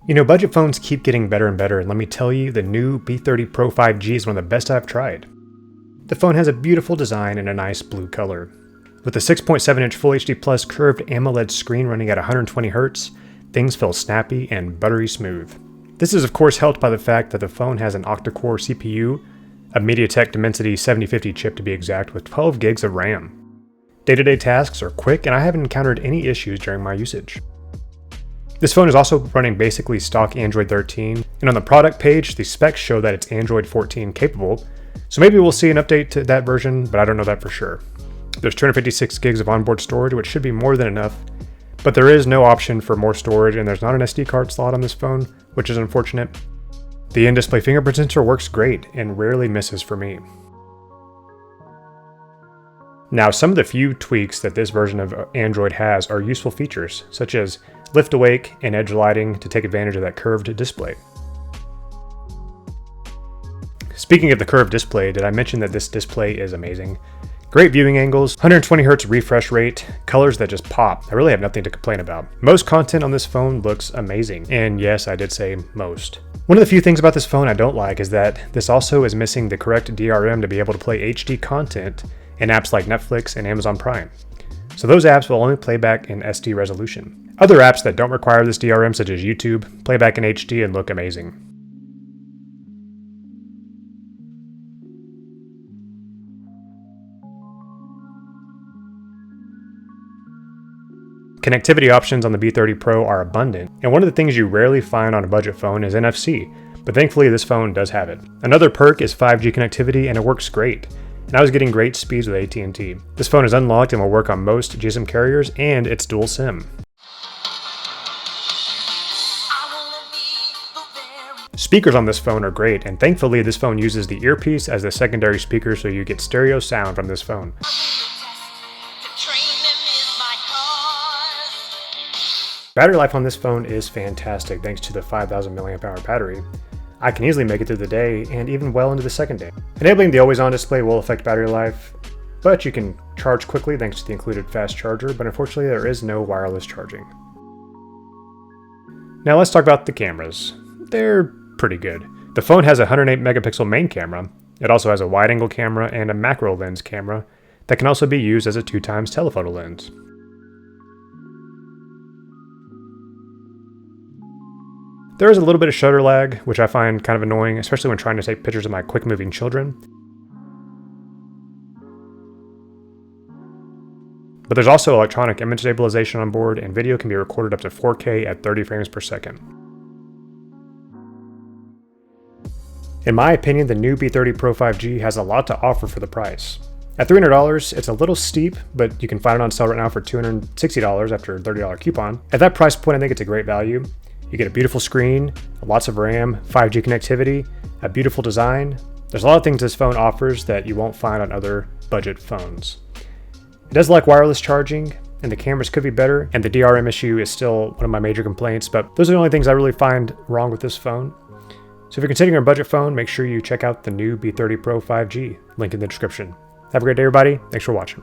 You know, budget phones keep getting better and better, and let me tell you, the Nuu B30 Pro 5G is one of the best I've tried. The phone has a beautiful design and a nice blue color. With a 6.7-inch Full HD Plus curved AMOLED screen running at 120Hz, things feel snappy and buttery smooth. This is of course helped by the fact that the phone has an octa-core CPU, a MediaTek Dimensity 7050 chip to be exact, with 12 gigs of RAM. Day-to-day tasks are quick, and I haven't encountered any issues during my usage. This phone is also running basically stock Android 13, and on the product page, the specs show that it's Android 14 capable, so maybe we'll see an update to that version, but I don't know that for sure. There's 256 gigs of onboard storage, which should be more than enough, but there is no option for more storage, and there's not an SD card slot on this phone, which is unfortunate. The in-display fingerprint sensor works great and rarely misses for me. Now, some of the few tweaks that this version of Android has are useful features, such as lift awake and edge lighting to take advantage of that curved display. Speaking of the curved display, did I mention that this display is amazing? Great viewing angles, 120Hz refresh rate, colors that just pop. I really have nothing to complain about. Most content on this phone looks amazing, and yes, I did say most. One of the few things about this phone I don't like is that this also is missing the correct DRM to be able to play HD content in apps like Netflix and Amazon Prime. So those apps will only play back in SD resolution. Other apps that don't require this DRM, such as YouTube, play back in HD and look amazing. Connectivity options on the B30 Pro are abundant, and one of the things you rarely find on a budget phone is NFC, but thankfully this phone does have it. Another perk is 5G connectivity, and it works great. And I was getting great speeds with AT&T. This phone is unlocked and will work on most GSM carriers, and it's dual SIM. Speakers on this phone are great, and thankfully this phone uses the earpiece as the secondary speaker, so you get stereo sound from this phone. Battery life on this phone is fantastic thanks to the 5000 mAh battery. I can easily make it through the day and even well into the second day. Enabling the always on display will affect battery life, but you can charge quickly thanks to the included fast charger, but unfortunately there is no wireless charging. Now let's talk about the cameras. They're pretty good. The phone has a 108 megapixel main camera. It also has a wide angle camera and a macro lens camera that can also be used as a 2x telephoto lens. There is a little bit of shutter lag, which I find kind of annoying, especially when trying to take pictures of my quick moving children. But there's also electronic image stabilization on board, and video can be recorded up to 4K at 30 frames per second. In my opinion, the Nuu B30 Pro 5G has a lot to offer for the price. At $300, it's a little steep, but you can find it on sale right now for $260 after a $30 coupon. At that price point, I think it's a great value. You get a beautiful screen, lots of RAM, 5G connectivity, a beautiful design. There's a lot of things this phone offers that you won't find on other budget phones. It does like wireless charging, and the cameras could be better, and the DRM issue is still one of my major complaints, but those are the only things I really find wrong with this phone. So if you're considering a budget phone, make sure you check out the Nuu B30 Pro 5G, link in the description. Have a great day, everybody. Thanks for watching.